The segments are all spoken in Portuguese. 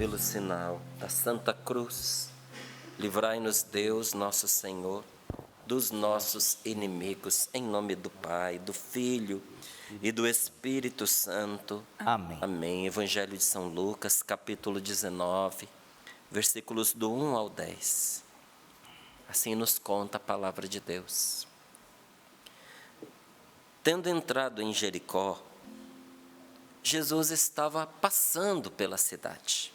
pelo sinal da Santa Cruz, livrai-nos Deus, nosso Senhor, dos nossos inimigos, em nome do Pai, do Filho e do Espírito Santo. Amém. Amém. Evangelho de São Lucas, capítulo 19, versículos do 1 ao 10. Assim nos conta a palavra de Deus. Tendo entrado em Jericó, Jesus estava passando pela cidade.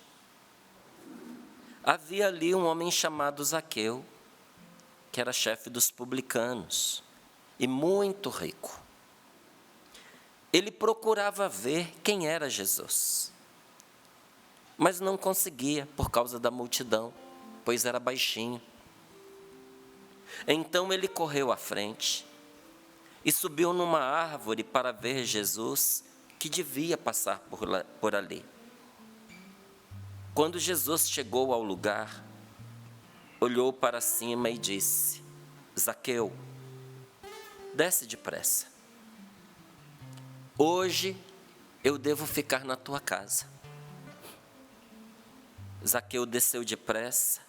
Havia ali um homem chamado Zaqueu, que era chefe dos publicanos e muito rico. Ele procurava ver quem era Jesus, mas não conseguia por causa da multidão, pois era baixinho. Então ele correu à frente e subiu numa árvore para ver Jesus, que devia passar por ali. Quando Jesus chegou ao lugar, olhou para cima e disse: Zaqueu, desce depressa. Hoje eu devo ficar na tua casa. Zaqueu desceu depressa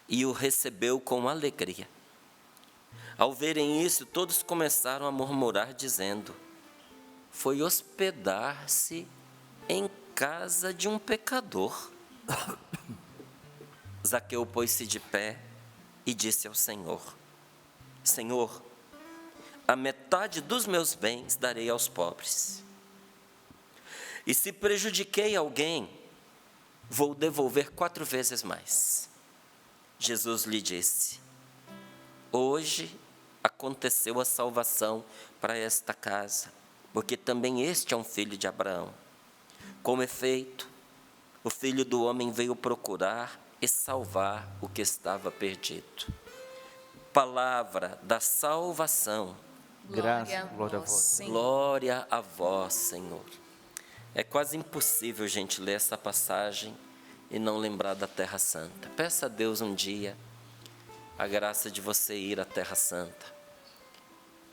e o recebeu com alegria. Ao verem isso, todos começaram a murmurar, dizendo: foi hospedar-se em casa de um pecador. Zaqueu pôs-se de pé e disse ao Senhor: Senhor, a metade dos meus bens darei aos pobres. E se prejudiquei alguém, vou devolver 4 vezes mais. Jesus lhe disse: hoje aconteceu a salvação para esta casa, porque também este é um filho de Abraão. Com efeito, o Filho do Homem veio procurar e salvar o que estava perdido. Palavra da salvação. Glória a vós, Senhor. Glória a vós, Senhor. É quase impossível, gente, ler essa passagem e não lembrar da Terra Santa. Peça a Deus um dia a graça de você ir à Terra Santa.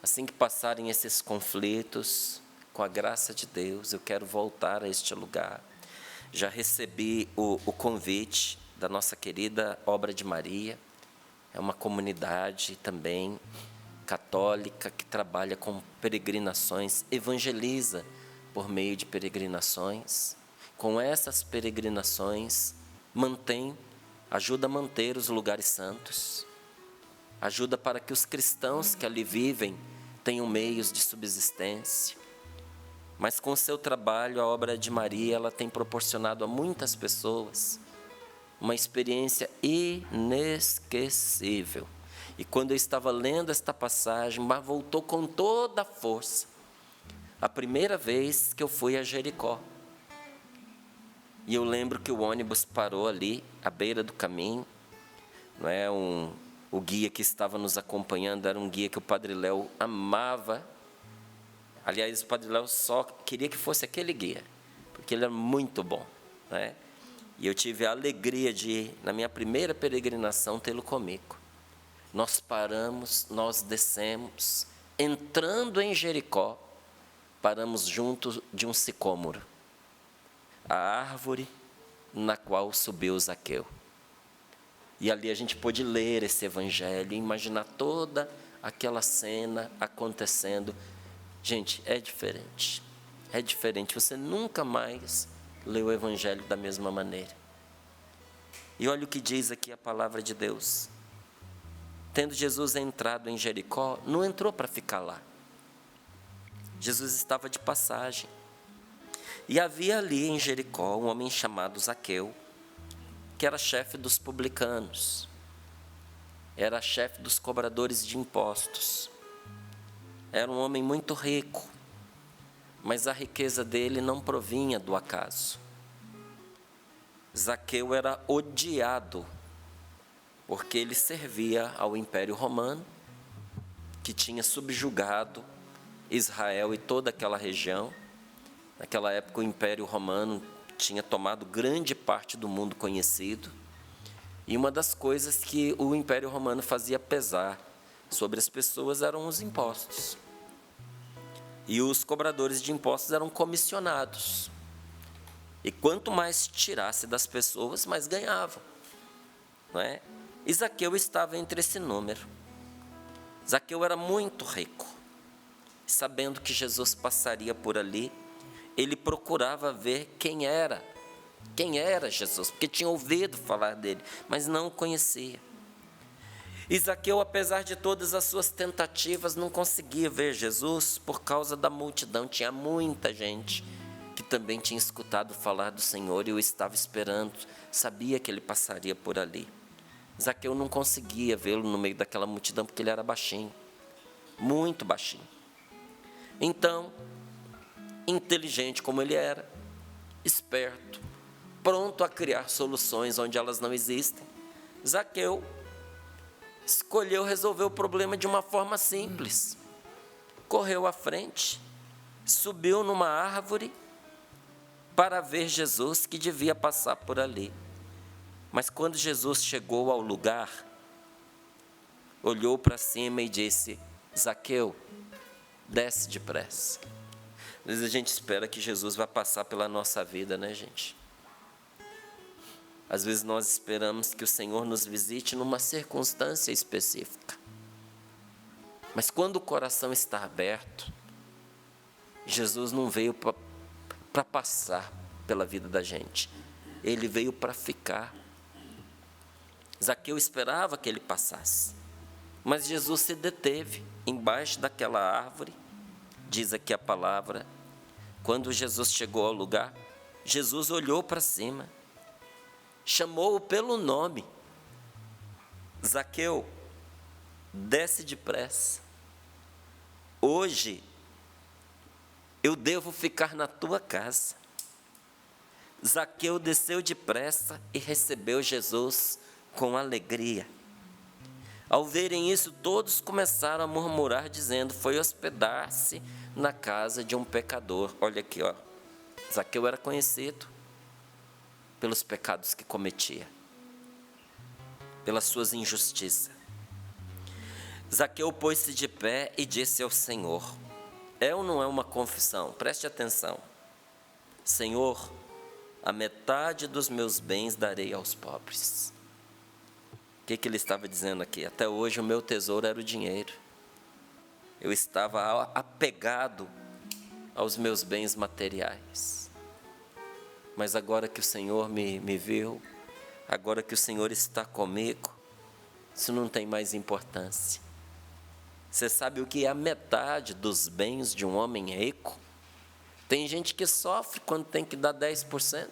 Assim que passarem esses conflitos, com a graça de Deus, eu quero voltar a este lugar. Já recebi o convite da nossa querida Obra de Maria. É uma comunidade também católica que trabalha com peregrinações, evangeliza por meio de peregrinações. Com essas peregrinações, ajuda a manter os lugares santos, ajuda para que os cristãos que ali vivem tenham meios de subsistência. Mas com o seu trabalho, a Obra de Maria, ela tem proporcionado a muitas pessoas uma experiência inesquecível. E quando eu estava lendo esta passagem, mas voltou com toda a força. A primeira vez que eu fui a Jericó. E eu lembro que o ônibus parou ali, à beira do caminho. O guia que estava nos acompanhando era um guia que o Padre Léo amava. Aliás, o Padre Léo só queria que fosse aquele guia, porque ele era muito bom, né? E eu tive a alegria de, na minha primeira peregrinação, tê-lo comigo. Nós paramos, nós descemos, entrando em Jericó, paramos junto de um sicômoro, a árvore na qual subiu Zaqueu. E ali a gente pôde ler esse evangelho, imaginar toda aquela cena acontecendo. Gente, é diferente. É diferente. Você nunca mais lê o evangelho da mesma maneira. E olha o que diz aqui a palavra de Deus. Tendo Jesus entrado em Jericó, não entrou para ficar lá. Jesus estava de passagem. E havia ali em Jericó um homem chamado Zaqueu, que era chefe dos publicanos, era chefe dos cobradores de impostos. Era um homem muito rico, mas a riqueza dele não provinha do acaso. Zaqueu era odiado, porque ele servia ao Império Romano, que tinha subjugado Israel e toda aquela região. Naquela época, o Império Romano tinha tomado grande parte do mundo conhecido. E uma das coisas que o Império Romano fazia pesar sobre as pessoas eram os impostos. E os cobradores de impostos eram comissionados. E quanto mais tirasse das pessoas, mais ganhavam, não é? E Zaqueu estava entre esse número. Zaqueu era muito rico. Sabendo que Jesus passaria por ali, ele procurava ver quem era Jesus, porque tinha ouvido falar dele, mas não o conhecia. E Zaqueu, apesar de todas as suas tentativas, não conseguia ver Jesus por causa da multidão. Tinha muita gente que também tinha escutado falar do Senhor e o estava esperando, sabia que ele passaria por ali. Zaqueu não conseguia vê-lo no meio daquela multidão porque ele era baixinho, muito baixinho. Então, inteligente como ele era, esperto, pronto a criar soluções onde elas não existem, Zaqueu escolheu resolver o problema de uma forma simples. Correu à frente, subiu numa árvore para ver Jesus que devia passar por ali. Mas quando Jesus chegou ao lugar, olhou para cima e disse: Zaqueu, desce depressa. Às vezes a gente espera que Jesus vá passar pela nossa vida, né, gente? Às vezes nós esperamos que o Senhor nos visite numa circunstância específica. Mas quando o coração está aberto, Jesus não veio para passar pela vida da gente. Ele veio para ficar. Zaqueu esperava que ele passasse. Mas Jesus se deteve embaixo daquela árvore. Diz aqui a palavra. Quando Jesus chegou ao lugar, Jesus olhou para cima. Chamou-o pelo nome. Zaqueu, desce depressa. Hoje eu devo ficar na tua casa. Zaqueu desceu depressa e recebeu Jesus com alegria. Ao verem isso, todos começaram a murmurar, dizendo: foi hospedar-se na casa de um pecador. Olha aqui, ó. Zaqueu era conhecido pelos pecados que cometia, pelas suas injustiças. Zaqueu pôs-se de pé e disse ao Senhor: é ou não é uma confissão? Preste atenção. Senhor, a metade dos meus bens darei aos pobres. O que ele estava dizendo aqui? Até hoje o meu tesouro era o dinheiro. Eu estava apegado aos meus bens materiais. Mas agora que o Senhor me viu, agora que o Senhor está comigo, isso não tem mais importância. Você sabe o que é a metade dos bens de um homem rico? Tem gente que sofre quando tem que dar 10%.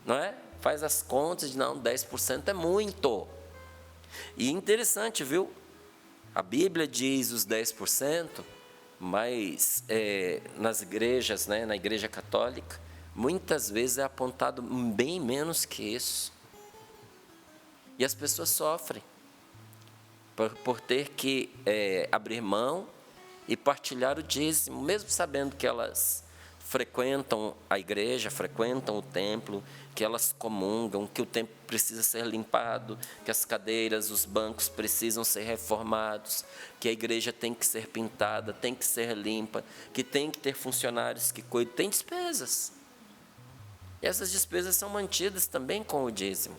Não é? Faz as contas de não, 10% é muito. E interessante, viu? A Bíblia diz os 10%, mas nas igrejas, né, na igreja católica, muitas vezes é apontado bem menos que isso. E as pessoas sofrem por ter que abrir mão e partilhar o dízimo, mesmo sabendo que elas frequentam a igreja, frequentam o templo, que elas comungam, que o templo precisa ser limpado, que as cadeiras, os bancos precisam ser reformados, que a igreja tem que ser pintada, tem que ser limpa, que tem que ter funcionários que cuidem, tem despesas. E essas despesas são mantidas também com o dízimo.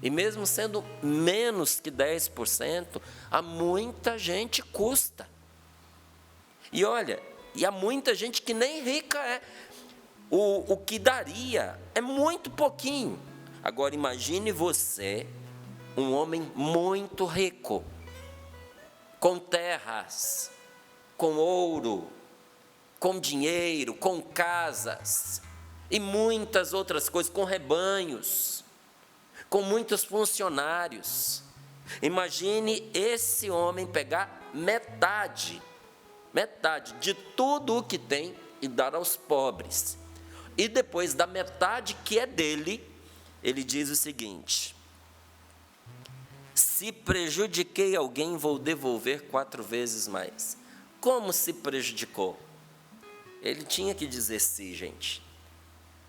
E mesmo sendo menos que 10%, a muita gente custa. E olha, e há muita gente que nem rica é. O que daria é muito pouquinho. Agora imagine você, um homem muito rico, com terras, com ouro, com dinheiro, com casas e muitas outras coisas, com rebanhos, com muitos funcionários. Imagine esse homem pegar metade de tudo o que tem e dar aos pobres. E depois da metade que é dele, ele diz o seguinte: se prejudiquei alguém, vou devolver 4 vezes mais. Como se prejudicou? Ele tinha que dizer sim, gente.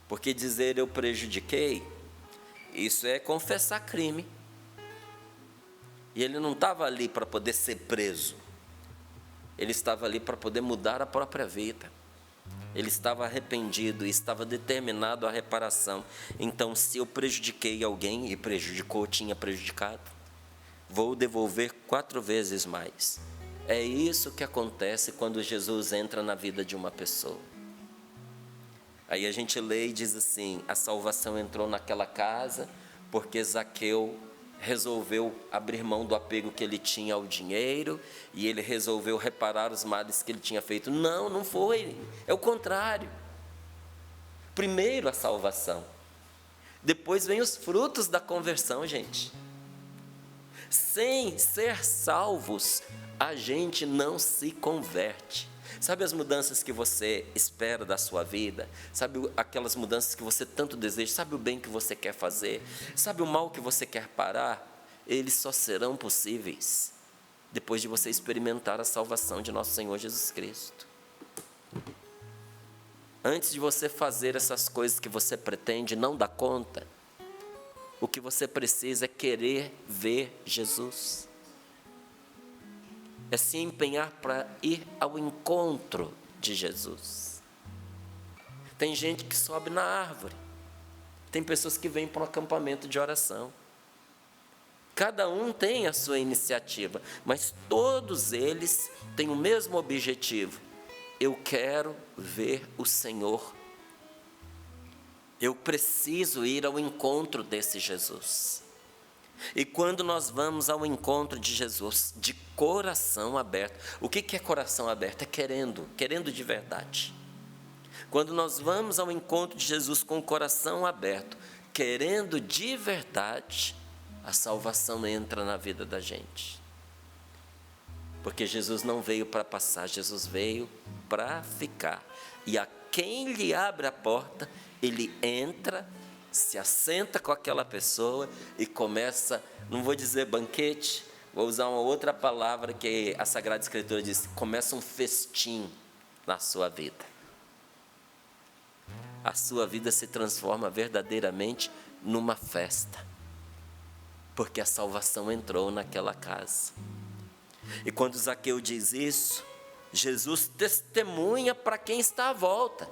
Porque dizer eu prejudiquei, isso é confessar crime. E ele não estava ali para poder ser preso. Ele estava ali para poder mudar a própria vida. Ele estava arrependido e estava determinado à reparação. Então, se eu prejudiquei alguém, e prejudicou, tinha prejudicado, vou devolver 4 vezes mais. É isso que acontece quando Jesus entra na vida de uma pessoa. Aí a gente lê e diz assim: a salvação entrou naquela casa porque Zaqueu resolveu abrir mão do apego que ele tinha ao dinheiro e ele resolveu reparar os males que ele tinha feito. Não, não foi. É o contrário. Primeiro a salvação. Depois vem os frutos da conversão, gente. Sem ser salvos, a gente não se converte. Sabe as mudanças que você espera da sua vida? Sabe aquelas mudanças que você tanto deseja? Sabe o bem que você quer fazer? Sabe o mal que você quer parar? Eles só serão possíveis depois de você experimentar a salvação de nosso Senhor Jesus Cristo. Antes de você fazer essas coisas que você pretende, não dá conta, o que você precisa é querer ver Jesus. É se empenhar para ir ao encontro de Jesus. Tem gente que sobe na árvore. Tem pessoas que vêm para um acampamento de oração. Cada um tem a sua iniciativa, mas todos eles têm o mesmo objetivo. Eu quero ver o Senhor. Eu preciso ir ao encontro desse Jesus. E quando nós vamos ao encontro de Jesus, de coração aberto. O que é coração aberto? É querendo de verdade. Quando nós vamos ao encontro de Jesus com o coração aberto, querendo de verdade, a salvação entra na vida da gente. Porque Jesus não veio para passar, Jesus veio para ficar. E a quem lhe abre a porta, ele entra, se assenta com aquela pessoa e começa, não vou dizer banquete, vou usar uma outra palavra que a Sagrada Escritura diz, começa um festim na sua vida. A sua vida se transforma verdadeiramente numa festa, porque a salvação entrou naquela casa. E quando Zaqueu diz isso, Jesus testemunha para quem está à volta.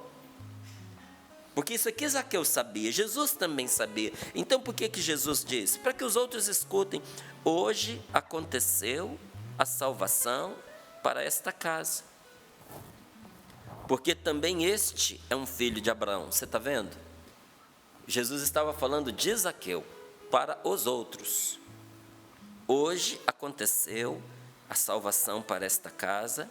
Porque isso aqui Zaqueu sabia, Jesus também sabia. Então por que Jesus disse? Para que os outros escutem. Hoje aconteceu a salvação para esta casa. Porque também este é um filho de Abraão. Você está vendo? Jesus estava falando de Zaqueu para os outros. Hoje aconteceu a salvação para esta casa,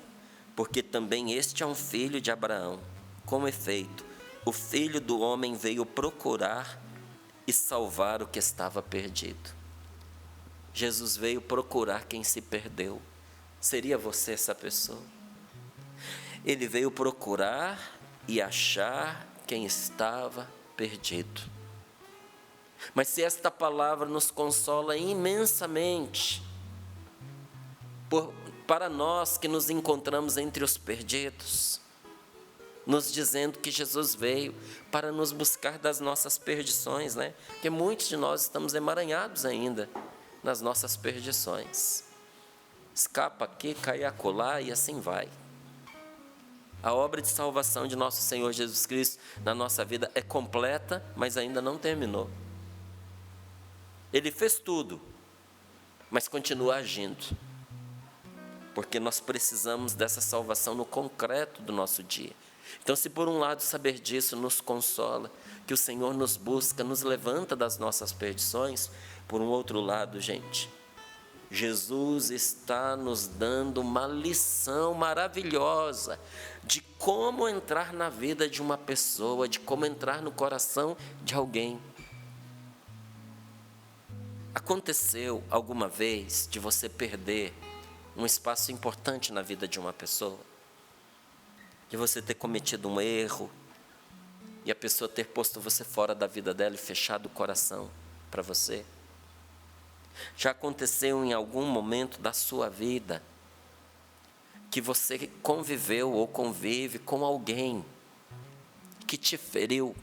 porque também este é um filho de Abraão. Com efeito, o Filho do Homem veio procurar e salvar o que estava perdido. Jesus veio procurar quem se perdeu. Seria você essa pessoa? Ele veio procurar e achar quem estava perdido. Mas se esta palavra nos consola imensamente, para nós que nos encontramos entre os perdidos, nos dizendo que Jesus veio para nos buscar das nossas perdições, né? Porque muitos de nós estamos emaranhados ainda nas nossas perdições. Escapa aqui, cai acolá e assim vai. A obra de salvação de nosso Senhor Jesus Cristo na nossa vida é completa, mas ainda não terminou. Ele fez tudo, mas continua agindo. Porque nós precisamos dessa salvação no concreto do nosso dia. Então, se por um lado saber disso nos consola, que o Senhor nos busca, nos levanta das nossas perdições, por um outro lado, gente, Jesus está nos dando uma lição maravilhosa de como entrar na vida de uma pessoa, de como entrar no coração de alguém. Aconteceu alguma vez de você perder um espaço importante na vida de uma pessoa? De você ter cometido um erro e a pessoa ter posto você fora da vida dela e fechado o coração para você? Já aconteceu em algum momento da sua vida que você conviveu ou convive com alguém que te feriu,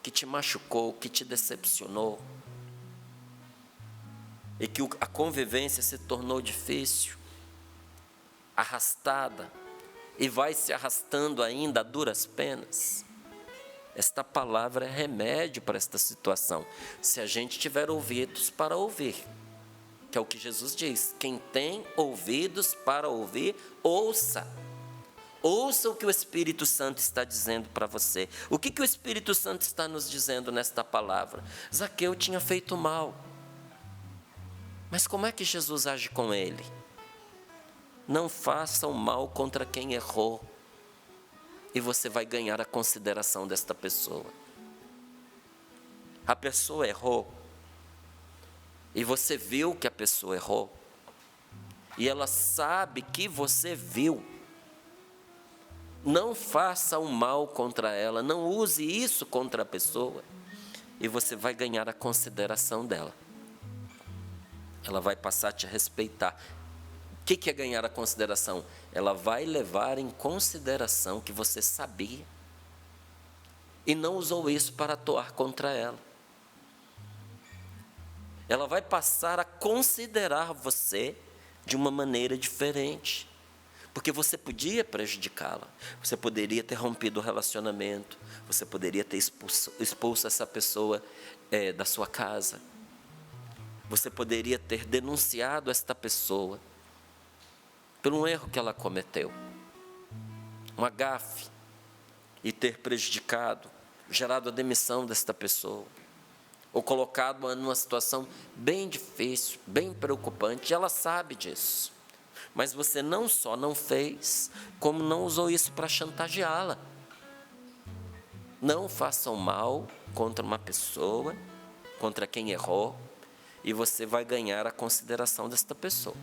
que te machucou, que te decepcionou, e que a convivência se tornou difícil, arrastada, e vai se arrastando ainda a duras penas. Esta palavra é remédio para esta situação, se a gente tiver ouvidos para ouvir, que é o que Jesus diz: quem tem ouvidos para ouvir, ouça. Ouça o que o Espírito Santo está dizendo para você. O que o Espírito Santo está nos dizendo nesta palavra? Zaqueu tinha feito mal, mas como é que Jesus age com ele? Não faça o mal contra quem errou, e você vai ganhar a consideração desta pessoa. A pessoa errou, e você viu que a pessoa errou, e ela sabe que você viu. Não faça o mal contra ela, não use isso contra a pessoa, e você vai ganhar a consideração dela. Ela vai passar a te respeitar. O que é ganhar a consideração? Ela vai levar em consideração que você sabia e não usou isso para atuar contra ela. Ela vai passar a considerar você de uma maneira diferente, porque você podia prejudicá-la, você poderia ter rompido o relacionamento, você poderia ter expulso essa pessoa da sua casa, você poderia ter denunciado esta pessoa por um erro que ela cometeu, uma gafe, e ter prejudicado, gerado a demissão desta pessoa, ou colocado-a numa situação bem difícil, bem preocupante, e ela sabe disso. Mas você não só não fez, como não usou isso para chantageá-la. Não façam mal contra uma pessoa, contra quem errou, e você vai ganhar a consideração desta pessoa.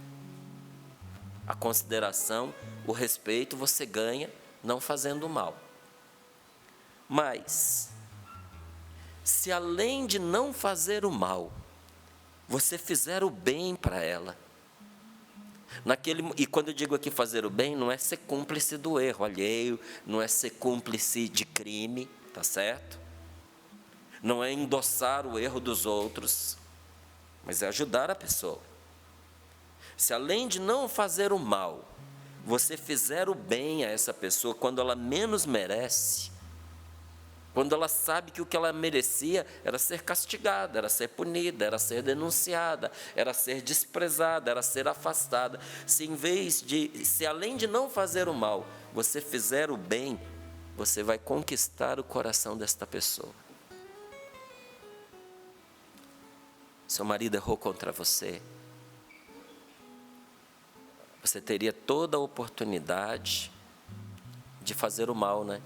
A consideração, o respeito você ganha não fazendo mal. Mas, se além de não fazer o mal, você fizer o bem para ela, e quando eu digo aqui fazer o bem, não é ser cúmplice do erro alheio, não é ser cúmplice de crime, tá certo? Não é endossar o erro dos outros, mas é ajudar a pessoa. Se além de não fazer o mal, você fizer o bem a essa pessoa quando ela menos merece, quando ela sabe que o que ela merecia era ser castigada, era ser punida, era ser denunciada, era ser desprezada, era ser afastada. Se além de não fazer o mal, você fizer o bem, você vai conquistar o coração desta pessoa. Seu marido errou contra você, você teria toda a oportunidade de fazer o mal, né?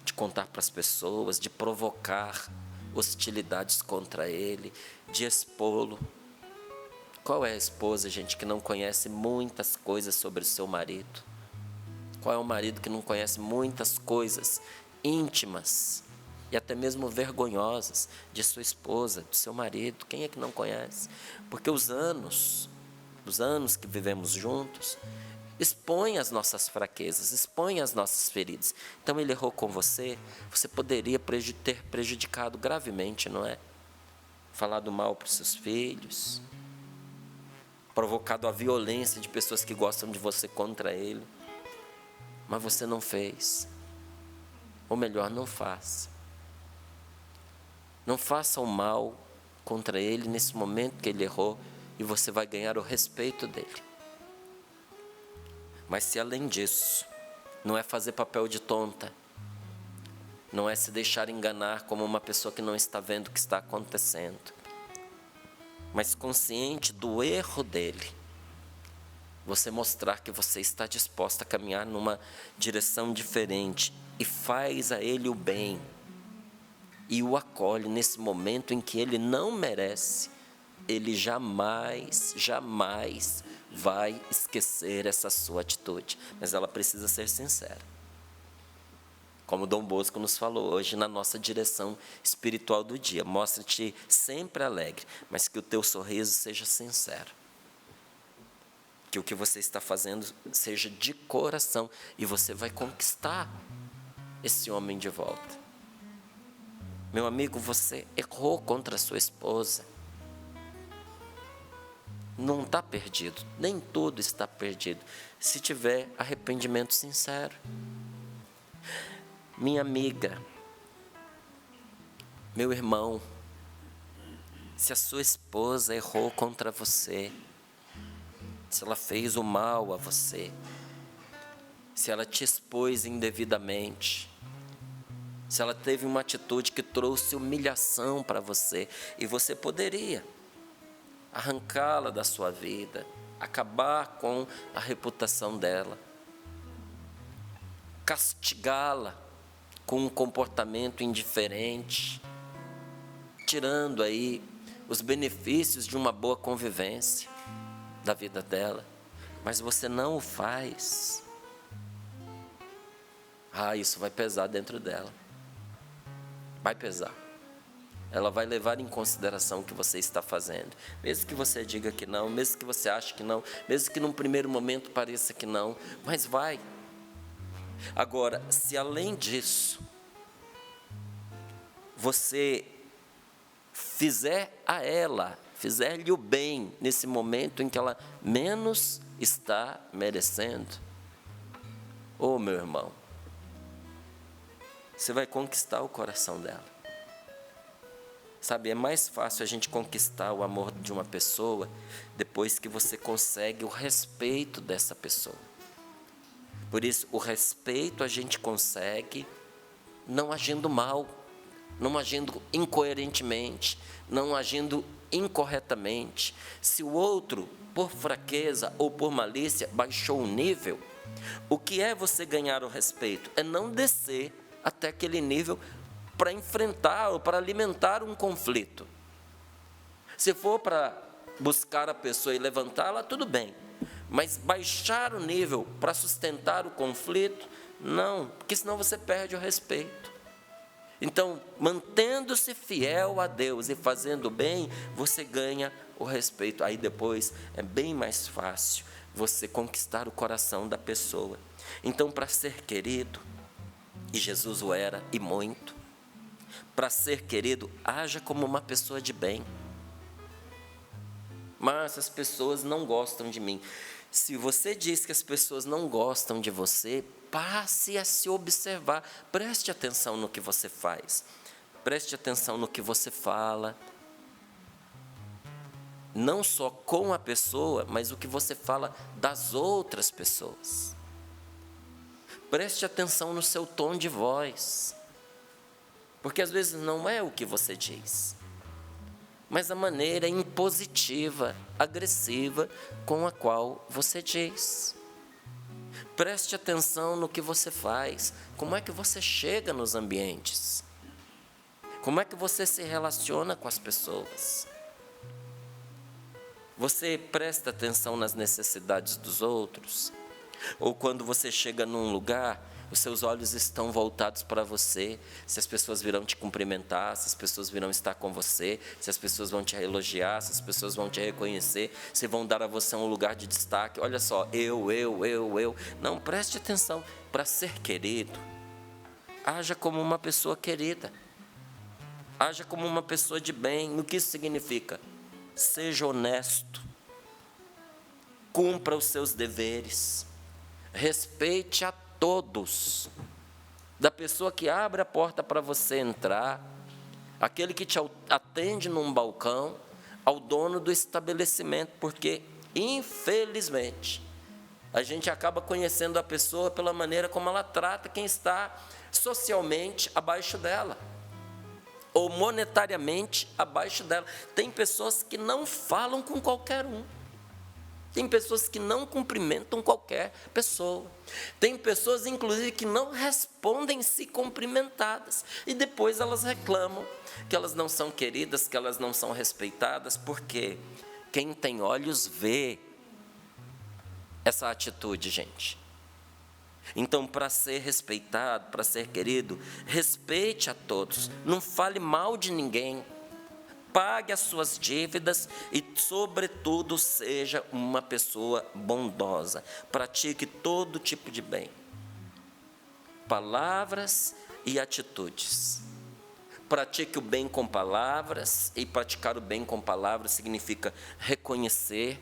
De contar para as pessoas, de provocar hostilidades contra ele, de expô-lo. Qual é a esposa, gente, que não conhece muitas coisas sobre o seu marido? Qual é o marido que não conhece muitas coisas íntimas e até mesmo vergonhosas de sua esposa, do seu marido? Quem é que não conhece? Porque os anos que vivemos juntos, expõe as nossas fraquezas, expõe as nossas feridas. Então ele errou com você, você poderia ter prejudicado gravemente, não é? Falado mal para os seus filhos, provocado a violência de pessoas que gostam de você contra ele, mas você não fez. Ou melhor, não faça. Não faça o mal contra ele nesse momento que ele errou, e você vai ganhar o respeito dele. Mas se além disso, não é fazer papel de tonta, não é se deixar enganar como uma pessoa que não está vendo o que está acontecendo, mas consciente do erro dele, você mostrar que você está disposta a caminhar numa direção diferente e faz a ele o bem e o acolhe nesse momento em que ele não merece, ele jamais vai esquecer essa sua atitude, mas ela precisa ser sincera. Como Dom Bosco nos falou hoje na nossa direção espiritual do dia, mostra-te sempre alegre, mas que o teu sorriso seja sincero. Que o que você está fazendo seja de coração, e você vai conquistar esse homem de volta. Meu amigo, você errou contra a sua esposa. não está perdido, nem tudo está perdido, se tiver arrependimento sincero. Minha amiga, meu irmão, se a sua esposa errou contra você, se ela fez o mal a você, se ela te expôs indevidamente, se ela teve uma atitude que trouxe humilhação para você, e você poderia arrancá-la da sua vida, acabar com a reputação dela, castigá-la com um comportamento indiferente, tirando aí os benefícios de uma boa convivência da vida dela, mas você não o faz. Isso vai pesar dentro dela. Vai pesar. Ela vai levar em consideração o que você está fazendo. Mesmo que você diga que não, mesmo que você ache que não, mesmo que num primeiro momento pareça que não, mas vai. Agora, se além disso, você fizer-lhe o bem nesse momento em que ela menos está merecendo, meu irmão, você vai conquistar o coração dela. Sabe, é mais fácil a gente conquistar o amor de uma pessoa depois que você consegue o respeito dessa pessoa. Por isso, o respeito a gente consegue não agindo mal, não agindo incoerentemente, não agindo incorretamente. Se o outro, por fraqueza ou por malícia, baixou o nível, o que é você ganhar o respeito? É não descer até aquele nível para enfrentar ou para alimentar um conflito. Se for para buscar a pessoa e levantá-la, tudo bem. Mas baixar o nível para sustentar o conflito, não, porque senão você perde o respeito. Então, mantendo-se fiel a Deus e fazendo bem, você ganha o respeito. Aí depois é bem mais fácil você conquistar o coração da pessoa. Então, para ser querido, e Jesus o era, e muito, para ser querido, haja como uma pessoa de bem. Mas as pessoas não gostam de mim. Se você diz que as pessoas não gostam de você, passe a se observar. Preste atenção no que você faz. Preste atenção no que você fala. Não só com a pessoa, mas o que você fala das outras pessoas. Preste atenção no seu tom de voz. Porque às vezes não é o que você diz, mas a maneira impositiva, agressiva com a qual você diz. Preste atenção no que você faz, como é que você chega nos ambientes, como é que você se relaciona com as pessoas. Você presta atenção nas necessidades dos outros? Ou quando você chega num lugar, os seus olhos estão voltados para você, se as pessoas virão te cumprimentar, se as pessoas virão estar com você, se as pessoas vão te elogiar, se as pessoas vão te reconhecer, se vão dar a você um lugar de destaque. Olha só, eu. Não, preste atenção. Para ser querido, haja como uma pessoa querida. Haja como uma pessoa de bem. O que isso significa? Seja honesto. Cumpra os seus deveres. Respeite a todos, da pessoa que abre a porta para você entrar, aquele que te atende num balcão, ao dono do estabelecimento, porque, infelizmente, a gente acaba conhecendo a pessoa pela maneira como ela trata quem está socialmente abaixo dela, ou monetariamente abaixo dela. Tem pessoas que não falam com qualquer um. Tem pessoas que não cumprimentam qualquer pessoa. Tem pessoas, inclusive, que não respondem se cumprimentadas. E depois elas reclamam que elas não são queridas, que elas não são respeitadas, porque quem tem olhos vê essa atitude, gente. Então, para ser respeitado, para ser querido, respeite a todos. Não fale mal de ninguém. Pague as suas dívidas e, sobretudo, seja uma pessoa bondosa. Pratique todo tipo de bem. Palavras e atitudes. Pratique o bem com palavras, e praticar o bem com palavras significa reconhecer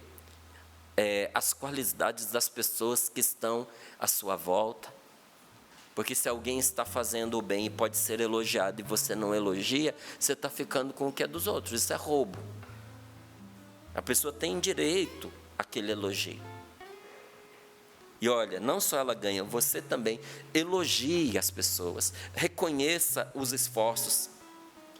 as qualidades das pessoas que estão à sua volta. Porque se alguém está fazendo o bem e pode ser elogiado e você não elogia, você está ficando com o que é dos outros. Isso é roubo. A pessoa tem direito àquele elogio. E olha, não só ela ganha, você também elogie as pessoas. Reconheça os esforços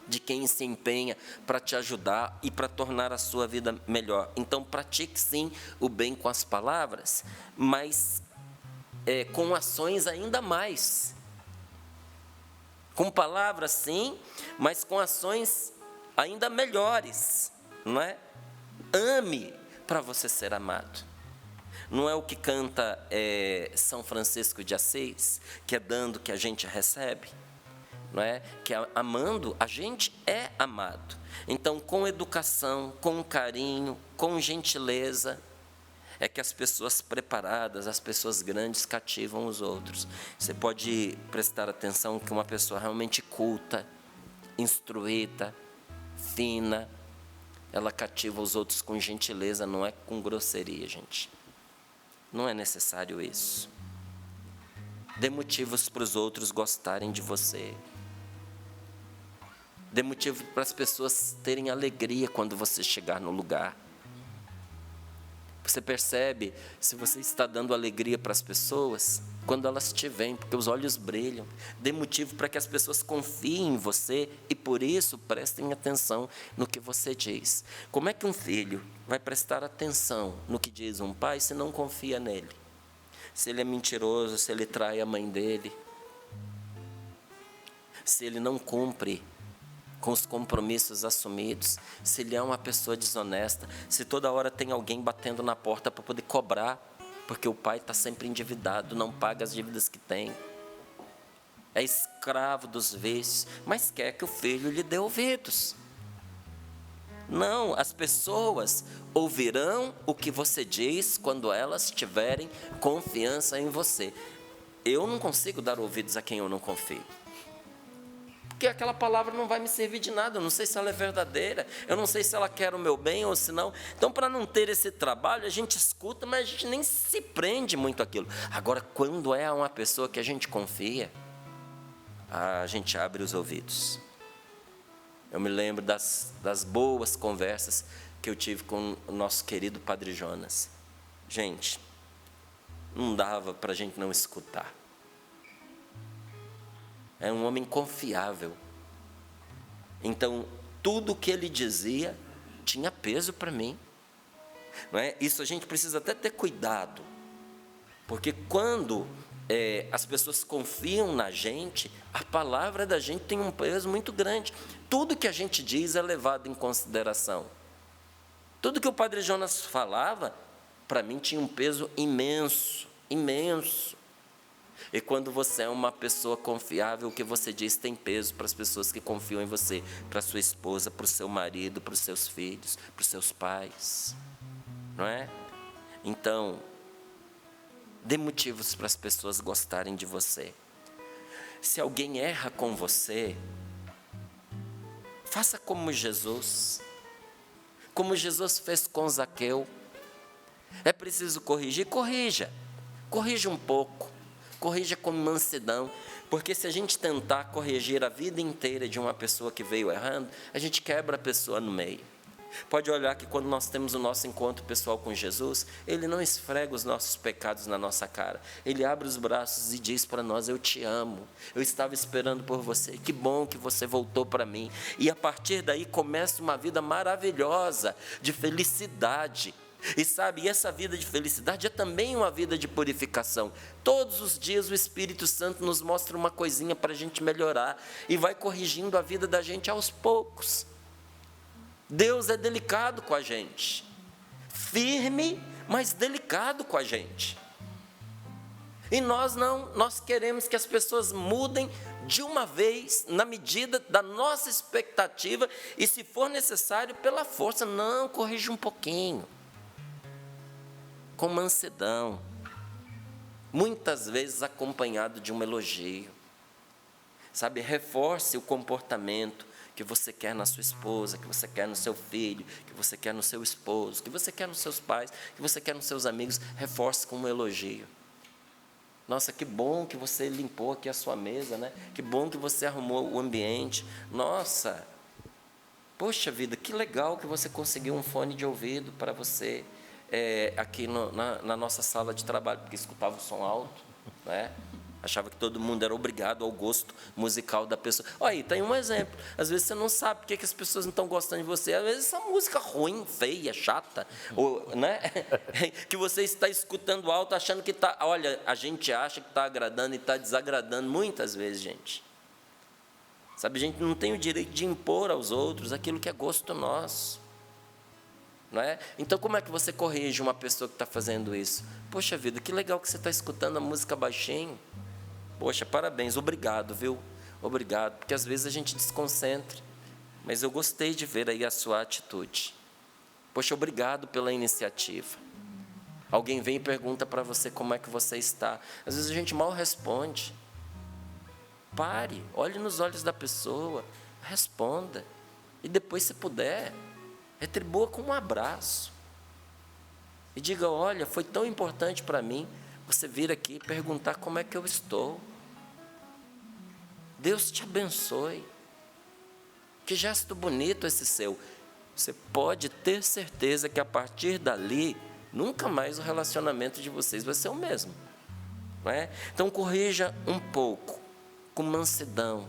de quem se empenha para te ajudar e para tornar a sua vida melhor. Então, pratique sim o bem com as palavras, mas com ações ainda mais. Com palavras sim, mas com ações ainda melhores, não é? Ame para você ser amado. Não é o que canta São Francisco de Assis, que é dando que a gente recebe? Não é? Que amando, a gente é amado. Então, com educação, com carinho, com gentileza, é que as pessoas preparadas, as pessoas grandes cativam os outros. Você pode prestar atenção que uma pessoa realmente culta, instruída, fina, ela cativa os outros com gentileza, não é com grosseria, gente. Não é necessário isso. Dê motivos para os outros gostarem de você. Dê motivo para as pessoas terem alegria quando você chegar no lugar. Você percebe se você está dando alegria para as pessoas quando elas te veem, porque os olhos brilham. Dê motivo para que as pessoas confiem em você e, por isso, prestem atenção no que você diz. Como é que um filho vai prestar atenção no que diz um pai se não confia nele? Se ele é mentiroso, se ele trai a mãe dele, se ele não cumpre com os compromissos assumidos, se ele é uma pessoa desonesta, se toda hora tem alguém batendo na porta para poder cobrar, porque o pai está sempre endividado, não paga as dívidas que tem, é escravo dos vícios, mas quer que o filho lhe dê ouvidos. Não, as pessoas ouvirão o que você diz quando elas tiverem confiança em você. Eu não consigo dar ouvidos a quem eu não confio. Porque aquela palavra não vai me servir de nada, eu não sei se ela é verdadeira, eu não sei se ela quer o meu bem ou se não. Então, para não ter esse trabalho, a gente escuta, mas a gente nem se prende muito àquilo. Agora, quando é uma pessoa que a gente confia, a gente abre os ouvidos. Eu me lembro das boas conversas que eu tive com o nosso querido Padre Jonas. Gente, não dava para a gente não escutar. É um homem confiável. Então, tudo o que ele dizia tinha peso para mim. Não é? Isso a gente precisa até ter cuidado. Porque quando as pessoas confiam na gente, a palavra da gente tem um peso muito grande. Tudo que a gente diz é levado em consideração. Tudo que o Padre Jonas falava, para mim tinha um peso imenso, imenso. E quando você é uma pessoa confiável, o que você diz tem peso para as pessoas que confiam em você, para a sua esposa, para o seu marido, para os seus filhos, para os seus pais. Não é? Então, dê motivos para as pessoas gostarem de você. Se alguém erra com você, faça como Jesus. Como Jesus fez com Zaqueu. É preciso corrigir? Corrija. Corrija um pouco. Corrija com mansidão, porque se a gente tentar corrigir a vida inteira de uma pessoa que veio errando, a gente quebra a pessoa no meio. Pode olhar que quando nós temos o nosso encontro pessoal com Jesus, Ele não esfrega os nossos pecados na nossa cara. Ele abre os braços e diz para nós: eu te amo, eu estava esperando por você, que bom que você voltou para mim. E a partir daí começa uma vida maravilhosa, de felicidade. E sabe, essa vida de felicidade é também uma vida de purificação. Todos os dias o Espírito Santo nos mostra uma coisinha para a gente melhorar e vai corrigindo a vida da gente aos poucos. Deus é delicado com a gente, firme, mas delicado com a gente. E nós não, nós queremos que as pessoas mudem de uma vez, na medida da nossa expectativa, e se for necessário, pela força. Não, corrija um pouquinho. Com mansidão, muitas vezes acompanhado de um elogio. Sabe, reforce o comportamento que você quer na sua esposa, que você quer no seu filho, que você quer no seu esposo, que você quer nos seus pais, que você quer nos seus amigos. Reforce com um elogio. Nossa, que bom que você limpou aqui a sua mesa, né? Que bom que você arrumou o ambiente. Nossa, poxa vida, que legal que você conseguiu um fone de ouvido para você aqui na nossa sala de trabalho, porque escutava o som alto, né? Achava que todo mundo era obrigado ao gosto musical da pessoa. Olha aí, tem um exemplo. Às vezes você não sabe por que as pessoas não estão gostando de você. Às vezes essa música ruim, feia, chata, ou, né? Que você está escutando alto, achando que está... Olha, a gente acha que está agradando e está desagradando muitas vezes, gente. Sabe, a gente não tem o direito de impor aos outros aquilo que é gosto nosso. Não é? Então, como é que você corrige uma pessoa que está fazendo isso? Poxa vida, que legal que você está escutando a música baixinho. Poxa, parabéns, obrigado, viu? Obrigado, porque às vezes a gente desconcentra, mas eu gostei de ver aí a sua atitude. Poxa, obrigado pela iniciativa. Alguém vem e pergunta para você como é que você está. Às vezes a gente mal responde. Pare, olhe nos olhos da pessoa, responda. E depois, se puder, retribua com um abraço. E diga, olha, foi tão importante para mim você vir aqui perguntar como é que eu estou. Deus te abençoe. Que gesto bonito esse seu. Você pode ter certeza que a partir dali, nunca mais o relacionamento de vocês vai ser o mesmo. Não é? Então, corrija um pouco, com mansidão.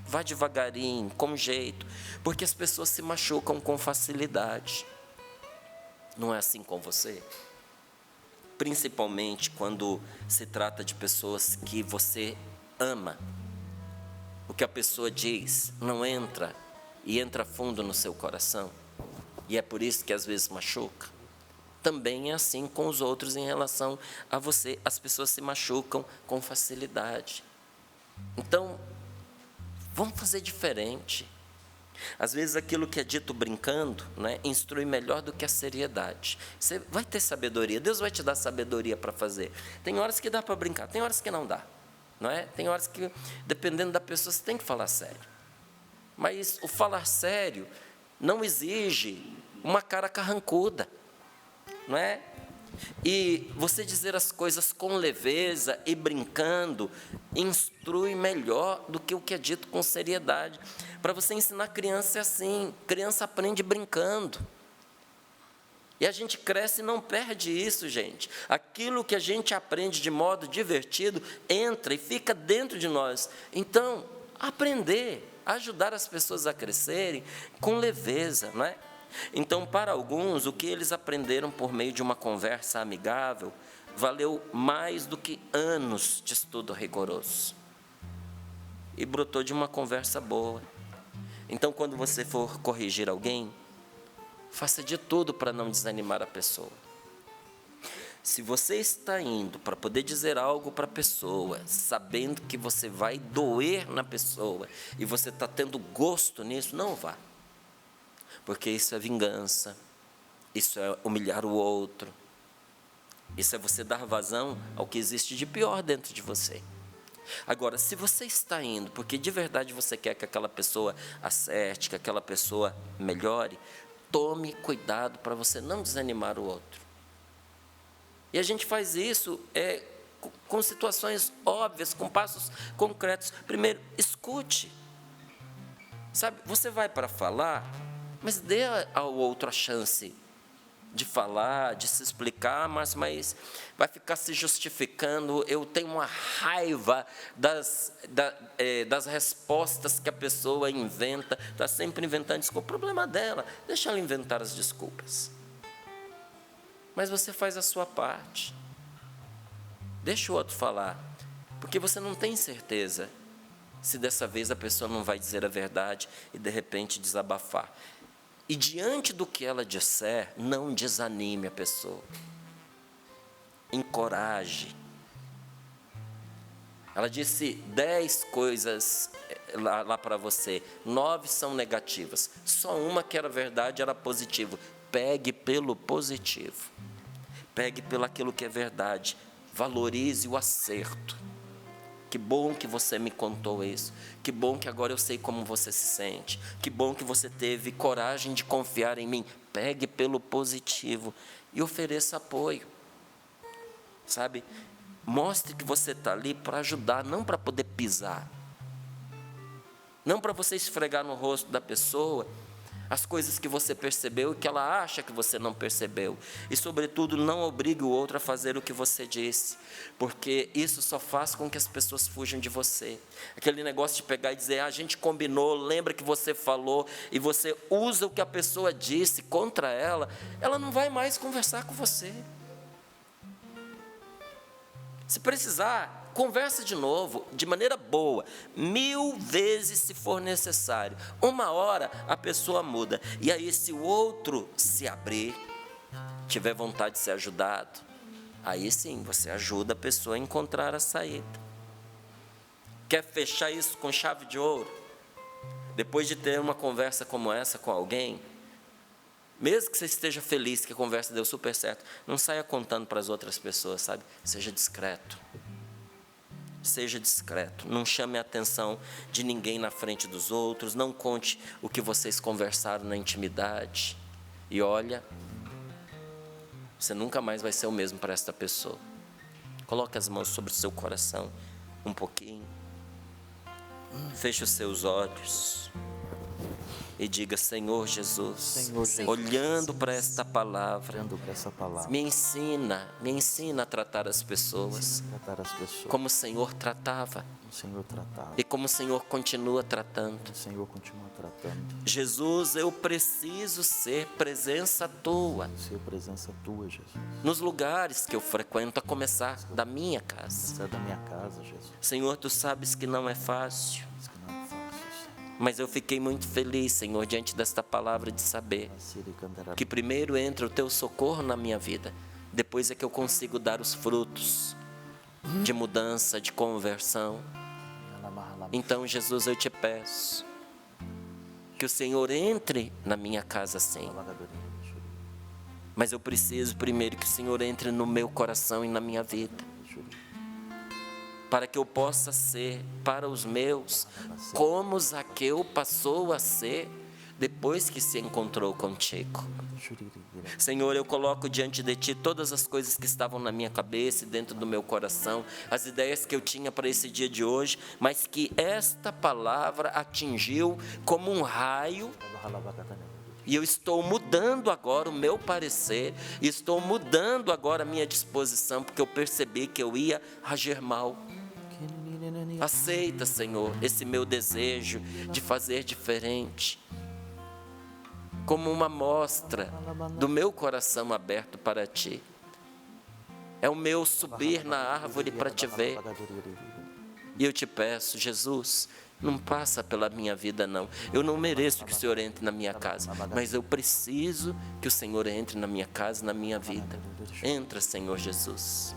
Vá devagarinho, com jeito, porque as pessoas se machucam com facilidade. Não é assim com você? Principalmente quando se trata de pessoas que você ama. O que a pessoa diz não entra e entra fundo no seu coração. E é por isso que às vezes machuca. Também é assim com os outros em relação a você. As pessoas se machucam com facilidade. Então, vamos fazer diferente. Às vezes aquilo que é dito brincando, né, instrui melhor do que a seriedade. Você vai ter sabedoria, Deus vai te dar sabedoria para fazer. Tem horas que dá para brincar, tem horas que não dá. Não é? Tem horas que, dependendo da pessoa, você tem que falar sério. Mas o falar sério não exige uma cara carrancuda. Não é? E você dizer as coisas com leveza e brincando instrui melhor do que o que é dito com seriedade. Para você ensinar a criança é assim, criança aprende brincando. E a gente cresce e não perde isso, gente. Aquilo que a gente aprende de modo divertido entra e fica dentro de nós. Então, aprender, ajudar as pessoas a crescerem com leveza, não é? Então, para alguns, o que eles aprenderam por meio de uma conversa amigável valeu mais do que anos de estudo rigoroso. E brotou de uma conversa boa. Então, quando você for corrigir alguém, faça de tudo para não desanimar a pessoa. Se você está indo para poder dizer algo para a pessoa, sabendo que você vai doer na pessoa, e você está tendo gosto nisso, não vá. Porque isso é vingança, isso é humilhar o outro, isso é você dar vazão ao que existe de pior dentro de você. Agora, se você está indo porque de verdade você quer que aquela pessoa acerte, que aquela pessoa melhore, tome cuidado para você não desanimar o outro. E a gente faz isso com situações óbvias, com passos concretos. Primeiro, escute. Sabe, você vai para falar, mas dê ao outro a chance de falar, de se explicar, mas vai ficar se justificando. Eu tenho uma raiva das respostas que a pessoa inventa, está sempre inventando desculpa. O problema dela, deixa ela inventar as desculpas. Mas você faz a sua parte. Deixa o outro falar, porque você não tem certeza se dessa vez a pessoa não vai dizer a verdade e de repente desabafar. E diante do que ela disser, não desanime a pessoa. Encoraje. Ela disse 10 coisas lá para você, 9 são negativas. Só uma que era verdade, era positivo. Pegue pelo positivo. Pegue pelo aquilo que é verdade. Valorize o acerto. Que bom que você me contou isso. Que bom que agora eu sei como você se sente. Que bom que você teve coragem de confiar em mim. Pegue pelo positivo e ofereça apoio. Sabe? Mostre que você está ali para ajudar, não para poder pisar. Não para você esfregar no rosto da pessoa as coisas que você percebeu e que ela acha que você não percebeu. E, sobretudo, não obrigue o outro a fazer o que você disse, porque isso só faz com que as pessoas fujam de você. Aquele negócio de pegar e dizer, a gente combinou, lembra que você falou, e você usa o que a pessoa disse contra ela, ela não vai mais conversar com você. Se precisar, conversa de novo, de maneira boa, 1000 vezes se for necessário. 1 hora a pessoa muda. E aí, se o outro se abrir, tiver vontade de ser ajudado, aí sim, você ajuda a pessoa a encontrar a saída. Quer fechar isso com chave de ouro? Depois de ter uma conversa como essa com alguém, mesmo que você esteja feliz que a conversa deu super certo, não saia contando para as outras pessoas, sabe? Seja discreto. Seja discreto, não chame a atenção de ninguém na frente dos outros, não conte o que vocês conversaram na intimidade. E olha, você nunca mais vai ser o mesmo para esta pessoa. Coloque as mãos sobre o seu coração um pouquinho. Feche os seus olhos. E diga, Senhor Jesus, olhando para esta palavra, me ensina a tratar as pessoas como o Senhor tratava e como o Senhor continua tratando. Jesus, eu preciso ser presença Tua, nos lugares que eu frequento, a começar da minha casa. Senhor, Tu sabes que não é fácil. Mas eu fiquei muito feliz, Senhor, diante desta palavra de saber que primeiro entra o Teu socorro na minha vida, depois é que eu consigo dar os frutos de mudança, de conversão. Então, Jesus, eu te peço que o Senhor entre na minha casa sim, mas eu preciso primeiro que o Senhor entre no meu coração e na minha vida, para que eu possa ser para os meus como Zaqueu passou a ser depois que se encontrou contigo. Senhor, eu coloco diante de Ti todas as coisas que estavam na minha cabeça e dentro do meu coração, as ideias que eu tinha para esse dia de hoje, mas que esta palavra atingiu como um raio. E eu estou mudando agora o meu parecer, estou mudando agora a minha disposição, porque eu percebi que eu ia agir mal. Aceita, Senhor, esse meu desejo de fazer diferente, como uma mostra do meu coração aberto para Ti. É o meu subir na árvore para Te ver. E eu te peço, Jesus, não passa pela minha vida não. Eu não mereço que o Senhor entre na minha casa, mas eu preciso que o Senhor entre na minha casa, na minha vida. Entra, Senhor Jesus.